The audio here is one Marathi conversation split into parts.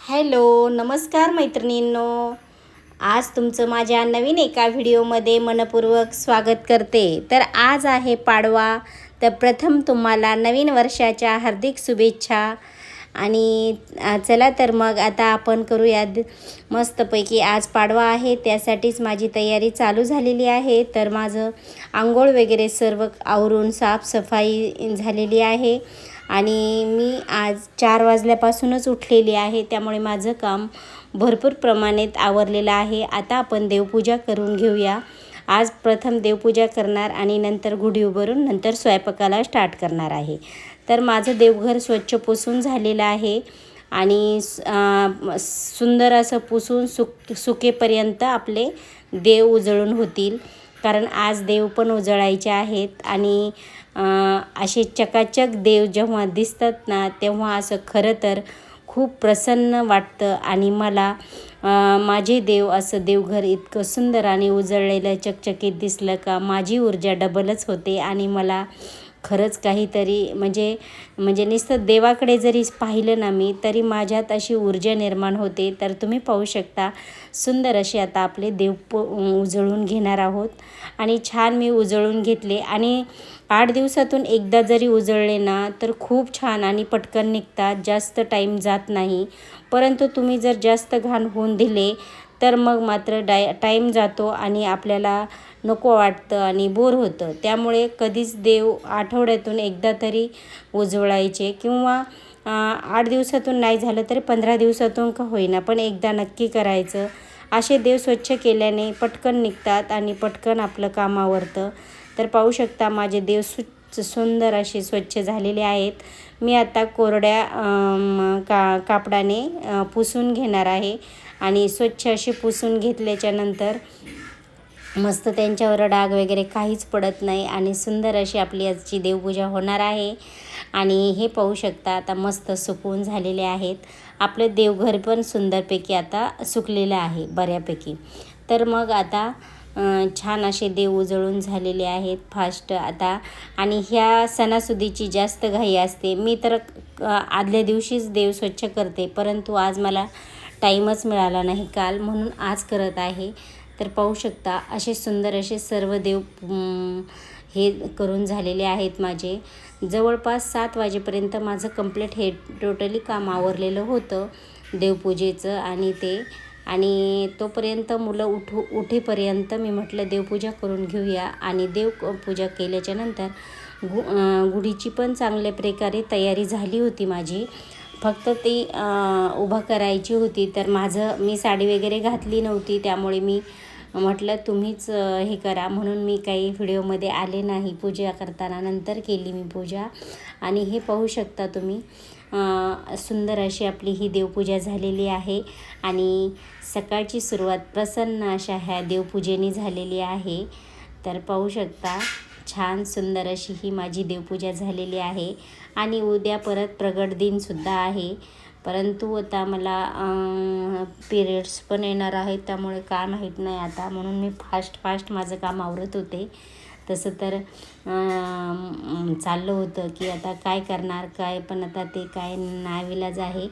हॅलो, नमस्कार मैत्रिणींनो. आज तुमचं माझ्या नवीन एका व्हिडिओमध्ये मनपूर्वक स्वागत करते. तर आज आहे पाडवा. तर प्रथम तुम्हाला नवीन वर्षाच्या हार्दिक शुभेच्छा. आणि चला तर मग आता आपण करूयात मस्तपैकी. आज पाडवा आहे, त्यासाठीच माझी तयारी चालू झालेली आहे. तर माझं आंघोळ वगैरे सर्व आवरून साफसफाई झालेली आहे. आणि मी आज 4 वाजल्यापासूनच उठलेली आहे, त्यामुळे माझं काम भरपूर प्रमाणात आवरलेलं आहे. आता आपण देवपूजा करून घेऊया. आज प्रथम देवपूजा करणार आणि नंतर गुढी उभारून नंतर स्वयंपाकाला स्टार्ट करणार आहे. तर माझं देवघर स्वच्छ पुसून झालेलं आहे आणि सुंदर असं पुसून सुकेपर्यंत आपले देव उजळून होतील, कारण आज देव पण उजळायचे आहेत. आणि असे चकाचक देव जेव्हा दिसतात ना, तेव्हा असं खरं तर खूप प्रसन्न वाटतं. आणि मला माझे देव असं देवघर इतकं सुंदर आणि उजळलेलं चकचकीत दिसलं का माझी ऊर्जा डबलच होते. आणि मला खरंच काहीतरी म्हणजे नुसतं देवाकडे जरी पाहिलं ना मी, तरी माझ्यात अशी ऊर्जा निर्माण होते. तर तुम्ही पाहू शकता, सुंदर असे आता आपले देव उजळून घेणार आहोत. आणि छान मी उजळून घेतले. आणि 8 दिवसातून एकदा जरी उजळले ना, तर खूप छान आणि पटकन निघतात, जास्त टाईम जात नाही. परंतु तुम्ही जर जास्त घाण होऊन दिले तर मग मात्र टाईम जातो आणि आपल्याला नको वाटतं आणि बोर होतं. त्यामुळे कधीच देव आठवड्यातून एकदा तरी उजवळायचे, किंवा 8 दिवसातून नाही झालं तरी 15 दिवसातून का होईना, पण एकदा नक्की करायचं. असे देव स्वच्छ केल्याने पटकन निघतात आणि पटकन आपलं काम आवरतं. तर पाहू शकता माझे देव सुंदर असे स्वच्छ झालेले आहेत. मी आता कोरड्या कापडाने पुसून घेणार आहे. आणि स्वच्छ असे पुसून घेतल्याच्या नंतर मस्त त्यांच्यावर डाग वगैरे काहीच पडत नाही आणि सुंदर अशी आपली आजची देवपूजा होणार आहे. आणि हे पाहू शकता आता मस्त सुकवून झालेले आहेत. आपलं देवघर पण सुंदरपैकी आता सुकलेलं आहे बऱ्यापैकी. तर मग आता छान असे देव उजळून झालेले आहेत फास्ट आता. आणि ह्या सणासुदीची जास्त घाई असते. मी तर आदल्या दिवशीच देव स्वच्छ करते, परंतु आज मला टाईमच मिळाला नाही काल, म्हणून आज करत आहे. तर पाहू शकता असे सुंदर असे सर्व देव हे करून झालेले आहेत माझे. जवळपास 7 वाजेपर्यंत माझं कंप्लीट हे टोटली काम आवरलेलं होतं देवपूजेचं. आणि तोपर्यंत मुलं उठेपर्यंत मी म्हटलं देवपूजा करून घेऊया. आणि देवपूजा केल्याच्या नंतर गुढीची पण चांगल्या प्रकारे तयारी झाली होती माझी. फक्त ती उभा करायची होती. तर मी साडी वगैरे घातली नव्हती, त्यामुळे मी म्हटलं तुम्हीच हे करा, म्हणून मी काही व्हिडिओमध्ये आले नाही पूजा करताना. नंतर केली मी पूजा. आणि हे पाहू शकता तुम्ही, सुंदर अशी आपली ही देवपूजा झालेली आहे. आणि सकाळची सुरुवात प्रसन्न अशा ह्या देवपूजेने झालेली आहे. तर पाहू शकता छान सुंदर अशी ही माझी देवपूजा झालेली आहे. आणि उद्या परत प्रगट दिनसुद्धा आहे, परंतु आता मला पिरियड्स पण येणार आहेत, त्यामुळे काय माहीत नाही आता, म्हणून मी फास्ट माझं काम आवरत होते. तसं तर चाललं होतं की आता काय करणार काय, पण आता ते काय नाईलाज आहे.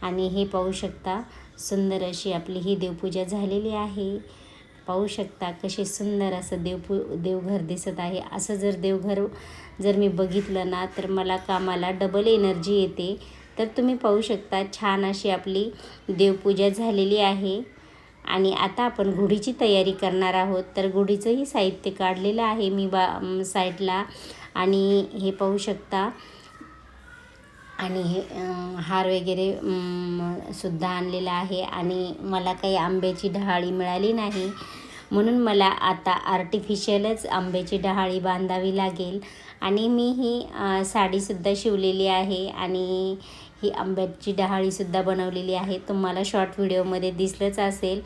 आणि हे पाहू शकता सुंदर अशी आपली ही देवपूजा झालेली आहे. पाहू शकता कसे सुंदर असं देवघर दिसत आहे. असं जर देवघर मी बघितलं ना, तर मला कामाला डबल एनर्जी येते. तर तुम्ही पाहू शकता छान अशी आपली देवपूजा झालेली आहे. आणि आता आपण गुढीची तयारी करणार आहोत. तर गुढीचंही साहित्य काढलेलं आहे मी साईडला. आणि हे पाहू शकता, आणि हे हार वगैरे सुद्धा आणलेला आहे. आणि मला काही आंब्याची डहाळी मिळाली नाही, म्हणून मला आता आर्टिफिशियलच आंब्याची डहाळी बांधावी लागेल. आणि मी ही साडीसुद्धा शिवलेली आहे आणि ही आंब्याची डहाळीसुद्धा बनवलेली आहे. तुम्हाला शॉर्ट व्हिडिओमध्ये दिसलंच असेल.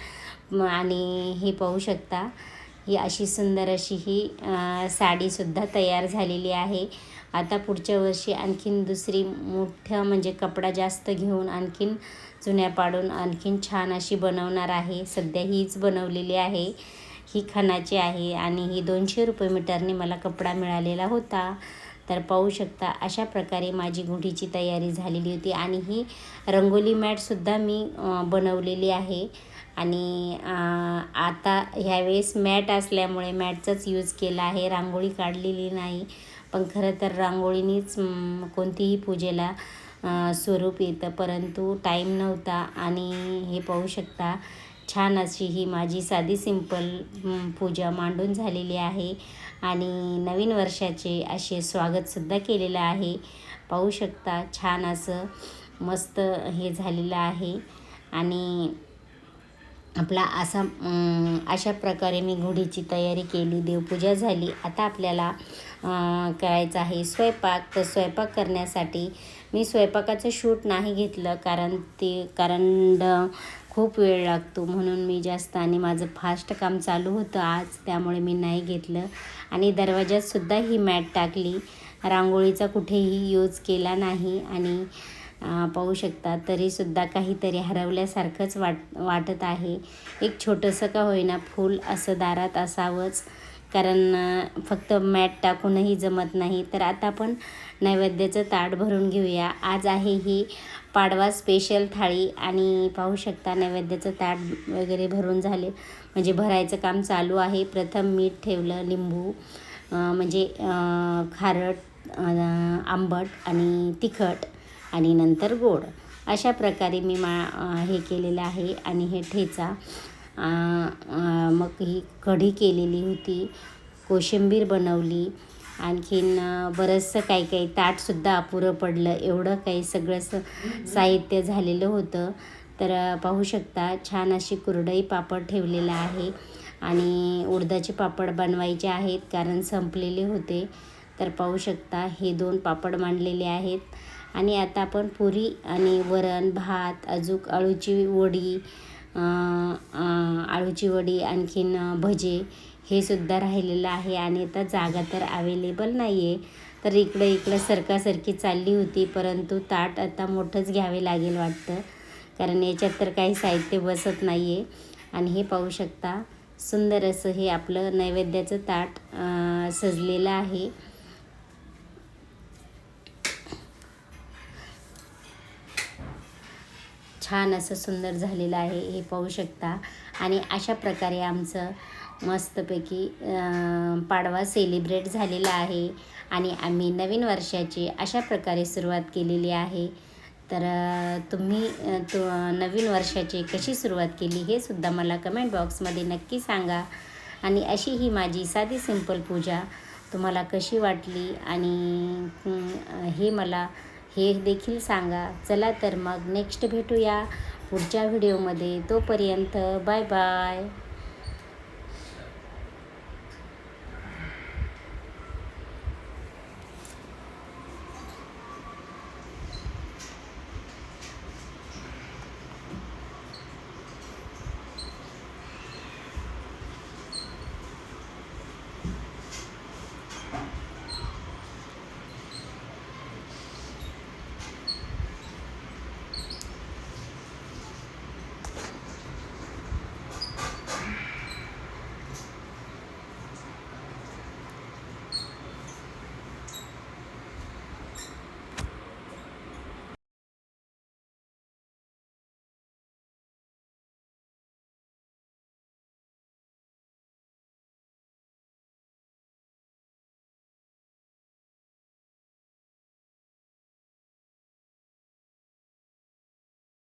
आणि हे पाहू शकता ही अशी सुंदर अशी ही साडीसुद्धा तयार झालेली आहे. आता पुढच्या वर्षी आणखीन दुसरी मोठं म्हणजे कपडा जास्त घेऊन आणखीन चुन्या पाडून आणखीन छान अशी बनवणार आहे. सध्या हीच बनवलेली आहे, ही खणाची आहे. आणि ही 200 रुपये मीटरने मला कपडा मिळालेला होता. तर पाहू शकता अशा प्रकारे माझी गुढीची तयारी झालेली होती. आणि ही रंगोली मॅटसुद्धा मी बनवलेली आहे. आणि आता ह्यावेळेस मॅट असल्यामुळे मॅटचाच यूज केला आहे, रांगोळी काढलेली नाही. पण खरं तर रांगोळीनीच कोणतीही पूजेला स्वरूप येतं, परंतु टाईम नव्हता. आणि हे पाहू शकता छान अशी ही माझी साधी सिंपल पूजा मांडून झालेली आहे. आणि नवीन वर्षाचे असे स्वागतसुद्धा केलेलं आहे. पाहू शकता छान असं मस्त हे झालेलं आहे. आणि आपला अशा प्रकारे मी गुढीची तयारी केली, देवपूजा झाली. आता आपल्याला करायचं आहे स्वयंपाक. तर स्वयंपाक करण्यासाठी मी स्वयंपाकाचं शूट नाही घेतलं, कारण खूप वेळ लागतो म्हणून मी जास्त, आणि माझं फास्ट काम चालू होतं आज, त्यामुळे मी नाही घेतलं. आणि दरवाजातसुद्धा ही मॅट टाकली, रांगोळीचा कुठेही यूज केला नाही. आणि पाहू शकता तरीसुद्धा काहीतरी हरवल्यासारखंच वाटत आहे. एक छोटंसं का होईना फूल असं दारात असावंच, कारण फक्त मॅट टाकूनही जमत नाही. तर आता आपण नैवेद्याचं ताट भरून घेऊया. आज आहे ही पाडवा स्पेशल थाळी. आणि पाहू शकता नैवेद्याचं ताट वगैरे भरून झाले, म्हणजे भरायचं काम चालू आहे. प्रथम मीठ ठेवलं, लिंबू म्हणजे खारट, आंबट आणि तिखट, आणि नंतर गोड. अशा प्रकारे मी हे केलेलं आहे. आणि हे ठेचा, मग ही कढी केलेली होती, कोशिंबीर बनवली, आणखीन बरंचसं काही ताटसुद्धा अपुरं पडलं, एवढं काही सगळं साहित्य झालेलं होतं. तर पाहू शकता छान अशी कुरडई पापड ठेवलेला आहे. आणि उडदाचे पापड बनवायचे आहेत, कारण संपलेले होते. तर पाहू शकता हे 2 पापड मांडलेले आहेत. आणि आता आपण पुरी आणि वरण भात, अजून आळूची वडी, आणखीन भजे हे सुद्धा राहिलेलं आहे. आणि आता जागा तर अवेलेबल नाही आहे, तर इकडं सरकासरकी चालली होती, परंतु ताट आता मोठंच घ्यावे लागेल वाटतं, कारण याच्यात तर काही साहित्य बसत नाही आहे. आणि हे पाहू शकता सुंदर असं हे आपलं नैवेद्याचं ताट सजलेलं आहे. छान असं सुंदर झालेलं आहे, हे पाहू शकता. आणि अशा प्रकारे आमचं मस्तपैकी पाडवा सेलिब्रेट झालेला आहे. आणि आम्ही नवीन वर्षाची अशा प्रकारे सुरुवात केलेली आहे. तर तुम्ही नवीन वर्षाची कशी सुरुवात केली हे सुद्धा मला कमेंट बॉक्समध्ये नक्की सांगा. आणि अशी ही माझी साधी सिंपल पूजा तुम्हाला कशी वाटली, आणि हे देखील सांगा. चला तर मग नेक्स्ट भेटूया पुढच्या व्हिडिओमध्ये. तोपर्यंत बाय बाय.